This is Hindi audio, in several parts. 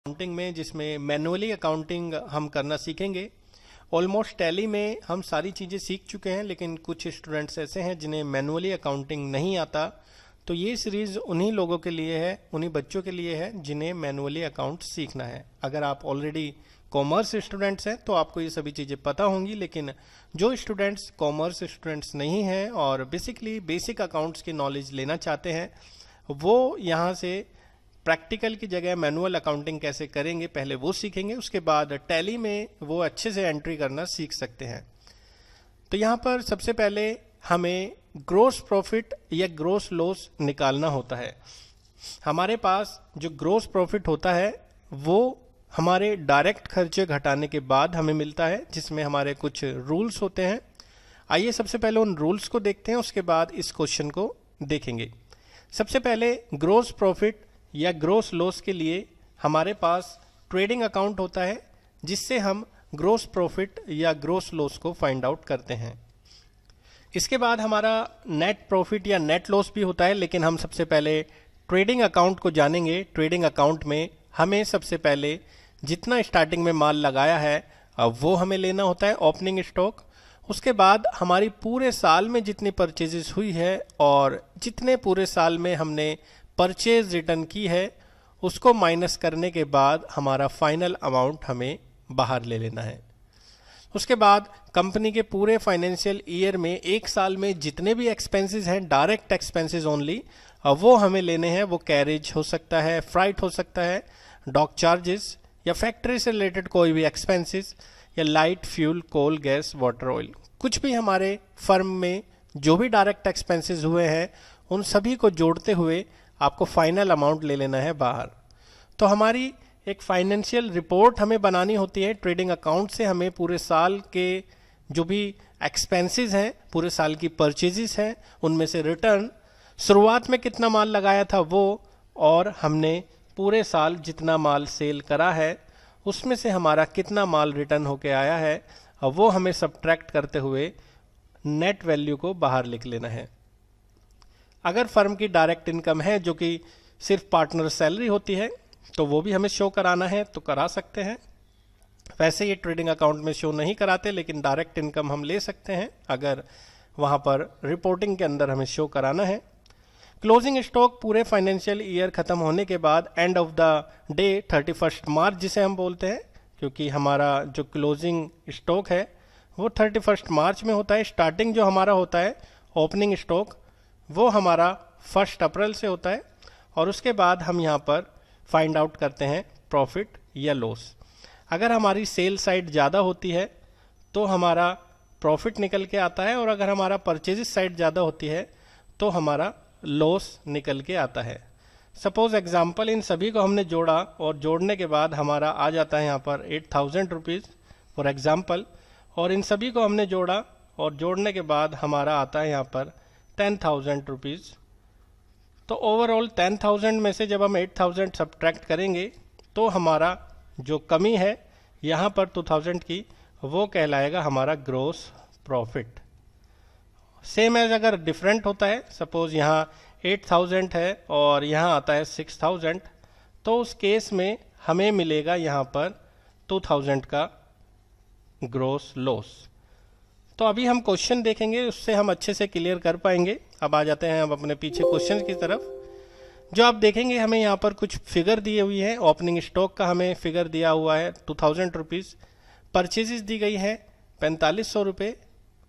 अकाउंटिंग में जिसमें मैनुअली अकाउंटिंग हम करना सीखेंगे। ऑलमोस्ट टैली में हम सारी चीज़ें सीख चुके हैं, लेकिन कुछ स्टूडेंट्स ऐसे हैं जिन्हें मैनुअली अकाउंटिंग नहीं आता। तो ये सीरीज़ उन्हीं लोगों के लिए है, उन्हीं बच्चों के लिए है जिन्हें मैनुअली अकाउंट सीखना है। अगर आप ऑलरेडी कॉमर्स स्टूडेंट्स हैं तो आपको ये सभी चीज़ें पता होंगी, लेकिन जो स्टूडेंट्स कॉमर्स स्टूडेंट्स नहीं हैं और बेसिकली बेसिक अकाउंट्स की नॉलेज लेना चाहते हैं, वो यहाँ से प्रैक्टिकल की जगह मैनुअल अकाउंटिंग कैसे करेंगे पहले वो सीखेंगे। उसके बाद टैली में वो अच्छे से एंट्री करना सीख सकते हैं। तो यहाँ पर सबसे पहले हमें ग्रोस प्रॉफिट या ग्रोस लॉस निकालना होता है। हमारे पास जो ग्रोस प्रॉफिट होता है वो हमारे डायरेक्ट खर्चे घटाने के बाद हमें मिलता है, जिसमें हमारे कुछ रूल्स होते हैं। आइए सबसे पहले उन रूल्स को देखते हैं, उसके बाद इस क्वेश्चन को देखेंगे। सबसे पहले ग्रोस प्रॉफिट या ग्रोस लॉस के लिए हमारे पास ट्रेडिंग अकाउंट होता है, जिससे हम ग्रोस प्रॉफिट या ग्रोस लॉस को फाइंड आउट करते हैं। इसके बाद हमारा नेट प्रॉफिट या नेट लॉस भी होता है, लेकिन हम सबसे पहले ट्रेडिंग अकाउंट को जानेंगे। ट्रेडिंग अकाउंट में हमें सबसे पहले जितना स्टार्टिंग में माल लगाया है अब वो हमें लेना होता है, ओपनिंग स्टॉक। उसके बाद हमारी पूरे साल में जितनी परचेजेस हुई है और जितने पूरे साल में हमने परचेज रिटर्न की है उसको माइनस करने के बाद हमारा फाइनल अमाउंट हमें बाहर ले लेना है। उसके बाद कंपनी के पूरे फाइनेंशियल ईयर में एक साल में जितने भी एक्सपेंसेस हैं, डायरेक्ट एक्सपेंसेस ओनली, वो हमें लेने हैं। वो कैरेज हो सकता है, फ्राइट हो सकता है, डॉक चार्जेस या फैक्ट्री से रिलेटेड कोई भी एक्सपेंसेस या लाइट फ्यूल, कोल, गैस, वाटर, ऑयल, कुछ भी हमारे फर्म में जो भी डायरेक्ट एक्सपेंसेस हुए हैं उन सभी को जोड़ते हुए आपको फाइनल अमाउंट ले लेना है बाहर। तो हमारी एक फाइनेंशियल रिपोर्ट हमें बनानी होती है। ट्रेडिंग अकाउंट से हमें पूरे साल के जो भी एक्सपेंसेस हैं, पूरे साल की परचेजेस हैं, उनमें से रिटर्न, शुरुआत में कितना माल लगाया था वो, और हमने पूरे साल जितना माल सेल करा है उसमें से हमारा कितना माल रिटर्न होके आया है, वो हमें सब्ट्रैक्ट करते हुए नेट वैल्यू को बाहर लिख लेना है। अगर फर्म की डायरेक्ट इनकम है जो कि सिर्फ पार्टनर सैलरी होती है तो वो भी हमें शो कराना है तो करा सकते हैं। वैसे ये ट्रेडिंग अकाउंट में शो नहीं कराते, लेकिन डायरेक्ट इनकम हम ले सकते हैं अगर वहाँ पर रिपोर्टिंग के अंदर हमें शो कराना है। क्लोजिंग स्टॉक पूरे फाइनेंशियल ईयर खत्म होने के बाद एंड ऑफ द डे 31 मार्च जिसे हम बोलते हैं, क्योंकि हमारा जो क्लोजिंग स्टॉक है वो 31 मार्च में होता है। स्टार्टिंग जो हमारा होता है ओपनिंग स्टॉक वो हमारा 1 अप्रैल से होता है, और उसके बाद हम यहाँ पर फाइंड आउट करते हैं प्रॉफिट या लॉस। अगर हमारी सेल साइड ज़्यादा होती है तो हमारा प्रॉफिट निकल के आता है, और अगर हमारा परचेजिस साइड ज़्यादा होती है तो हमारा लॉस निकल के आता है। सपोज एग्जाम्पल, इन सभी को हमने जोड़ा और जोड़ने के बाद हमारा आ जाता है यहाँ पर 8000 रुपीज़ फॉर एग्जाम्पल, और इन सभी को हमने जोड़ा और जोड़ने के बाद हमारा आता है यहाँ पर 10,000 रुपीज़। तो ओवरऑल 10,000 में से जब हम 8,000 सब्ट्रैक्ट करेंगे तो हमारा जो कमी है यहाँ पर 2,000 की, वो कहलाएगा हमारा ग्रोस प्रॉफिट। सेम एज अगर डिफरेंट होता है, सपोज यहाँ 8,000 है और यहाँ आता है 6,000, तो उस केस में हमें मिलेगा यहाँ पर 2,000 का ग्रोस लॉस। तो अभी हम क्वेश्चन देखेंगे, उससे हम अच्छे से क्लियर कर पाएंगे। अब आ जाते हैं हम अपने पीछे क्वेश्चन की तरफ। जो आप देखेंगे हमें यहाँ पर कुछ फिगर दिए हुई है। ओपनिंग स्टॉक का हमें फिगर दिया हुआ है 2,000 रुपीज़, परचेजेस दी गई है 4500 रुपये,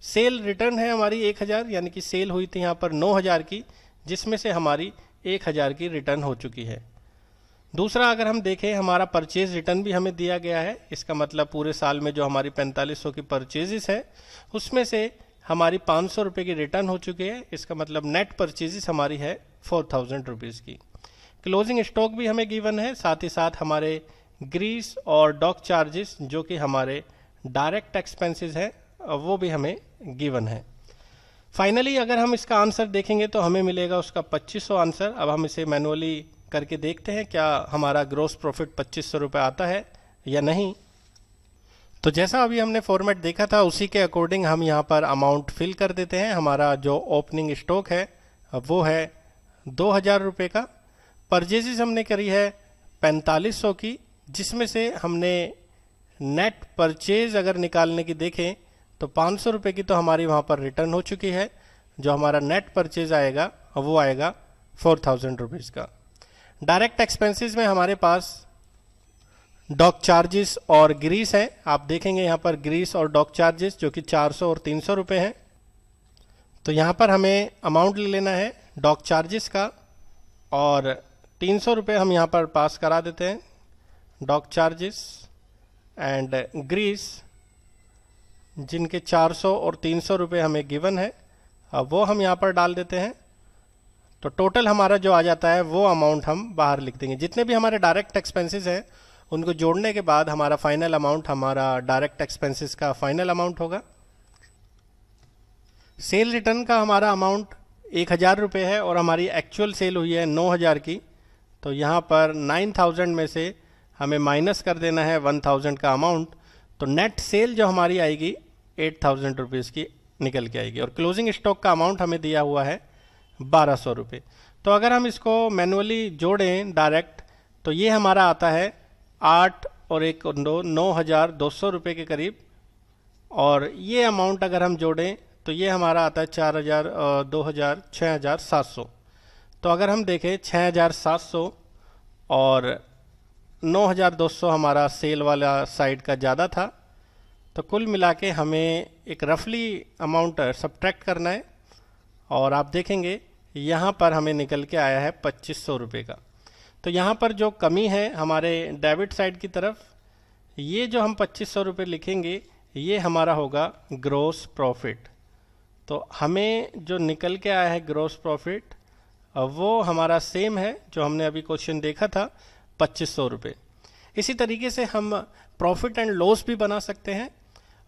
सेल रिटर्न है हमारी 1,000, यानी कि सेल हुई थी यहाँ पर 9,000 की, जिसमें से हमारी 1,000 की रिटर्न हो चुकी है। दूसरा अगर हम देखें, हमारा परचेज रिटर्न भी हमें दिया गया है। इसका मतलब पूरे साल में जो हमारी 4500 की परचेजेस है उसमें से हमारी 500 रुपये की रिटर्न हो चुकी है। इसका मतलब नेट परचेजेस हमारी है 4,000 रुपीज़ की। क्लोजिंग स्टॉक भी हमें गिवन है, साथ ही साथ हमारे ग्रीस और डॉक चार्जेस जो कि हमारे डायरेक्ट एक्सपेंसेस हैं वो भी हमें गिवन है। फाइनली अगर हम इसका आंसर देखेंगे तो हमें मिलेगा उसका 2500 आंसर। अब हम इसे मैनुअली करके देखते हैं क्या हमारा ग्रोस प्रॉफिट 2500 रुपये आता है या नहीं। तो जैसा अभी हमने फॉर्मेट देखा था उसी के अकॉर्डिंग हम यहाँ पर अमाउंट फिल कर देते हैं। हमारा जो ओपनिंग स्टॉक है वो है 2,000 रुपये का, परचेजेस हमने करी है 4500 की, जिसमें से हमने नेट परचेज अगर निकालने की देखें तो 500 रुपये की तो हमारी वहाँ पर रिटर्न हो चुकी है। जो हमारा नेट परचेज आएगा वो आएगा 4000 रुपीज़ का। डायरेक्ट एक्सपेंसेस में हमारे पास डॉक चार्जेस और ग्रीस है। आप देखेंगे यहाँ पर ग्रीस और डॉक चार्जेस जो कि 400 और 300 रुपये हैं। तो यहाँ पर हमें अमाउंट ले लेना है डॉक चार्जेस का और 300 रुपये हम यहाँ पर पास करा देते हैं डॉक चार्जेस एंड ग्रीस, जिनके 400 और 300 रुपये हमें गिवन है, अब वो हम यहाँ पर डाल देते हैं। तो टोटल हमारा जो आ जाता है वो अमाउंट हम बाहर लिख देंगे। जितने भी हमारे डायरेक्ट एक्सपेंसेस हैं उनको जोड़ने के बाद हमारा फाइनल अमाउंट हमारा डायरेक्ट एक्सपेंसेस का फाइनल अमाउंट होगा। सेल रिटर्न का हमारा अमाउंट 1000 रुपये है और हमारी एक्चुअल सेल हुई है 9000 की। तो यहाँ पर 9000 में से हमें माइनस कर देना है 1000 का अमाउंट। तो नेट सेल जो हमारी आएगी 8000 रुपीज़ की निकल के आएगी और क्लोजिंग स्टॉक का अमाउंट हमें दिया हुआ है 1200 रुपये। तो अगर हम इसको मैनुअली जोड़ें डायरेक्ट तो ये हमारा आता है 8 और 1 9 9200 रुपये के करीब। और ये अमाउंट अगर हम जोड़ें तो ये हमारा आता है 4000 2000 6700। तो अगर हम देखें 6700 और 9200 हमारा सेल वाला साइड का ज़्यादा था। तो कुल मिला के हमें एक रफली अमाउंट सब्ट्रैक्ट करना है और आप देखेंगे यहाँ पर हमें निकल के आया है 2500 रुपये का। तो यहाँ पर जो कमी है हमारे डेबिट साइड की तरफ, ये जो हम 2500 रुपये लिखेंगे ये हमारा होगा ग्रॉस प्रॉफिट। तो हमें जो निकल के आया है ग्रॉस प्रॉफिट वो हमारा सेम है जो हमने अभी क्वेश्चन देखा था 2500 रुपये। इसी तरीके से हम प्रॉफिट एंड लॉस भी बना सकते हैं,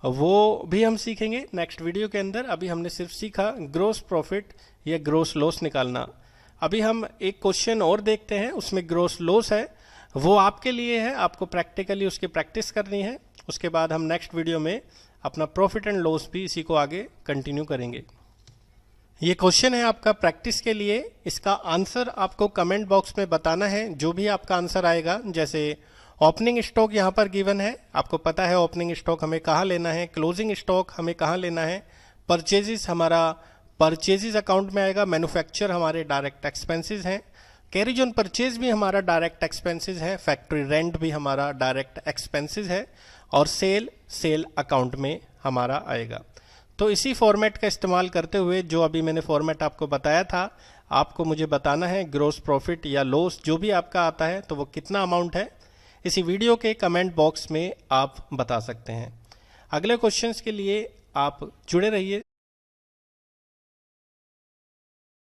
वो भी हम सीखेंगे नेक्स्ट वीडियो के अंदर। अभी हमने सिर्फ सीखा ग्रॉस प्रॉफिट या ग्रॉस लॉस निकालना। अभी हम एक क्वेश्चन और देखते हैं, उसमें ग्रॉस लॉस है, वो आपके लिए है, आपको प्रैक्टिकली उसकी प्रैक्टिस करनी है। उसके बाद हम नेक्स्ट वीडियो में अपना प्रॉफिट एंड लॉस भी इसी को आगे कंटिन्यू करेंगे। ये क्वेश्चन है आपका प्रैक्टिस के लिए। इसका आंसर आपको कमेंट बॉक्स में बताना है, जो भी आपका आंसर आएगा। जैसे ओपनिंग स्टॉक यहाँ पर गिवन है, आपको पता है ओपनिंग स्टॉक हमें कहाँ लेना है, क्लोजिंग स्टॉक हमें कहाँ लेना है, परचेजेस हमारा परचेजेस अकाउंट में आएगा, मैन्युफैक्चर हमारे डायरेक्ट एक्सपेंसेस हैं, कैरिज ऑन परचेज भी हमारा डायरेक्ट एक्सपेंसेस है, फैक्ट्री रेंट भी हमारा डायरेक्ट एक्सपेंसेस है और सेल अकाउंट में हमारा आएगा। तो इसी फॉर्मेट का इस्तेमाल करते हुए जो अभी मैंने फॉर्मेट आपको बताया था, आपको मुझे बताना है ग्रॉस प्रॉफिट या लॉस जो भी आपका आता है तो वो कितना अमाउंट है। इसी वीडियो के कमेंट बॉक्स में आप बता सकते हैं। अगले क्वेश्चंस के लिए आप जुड़े रहिए।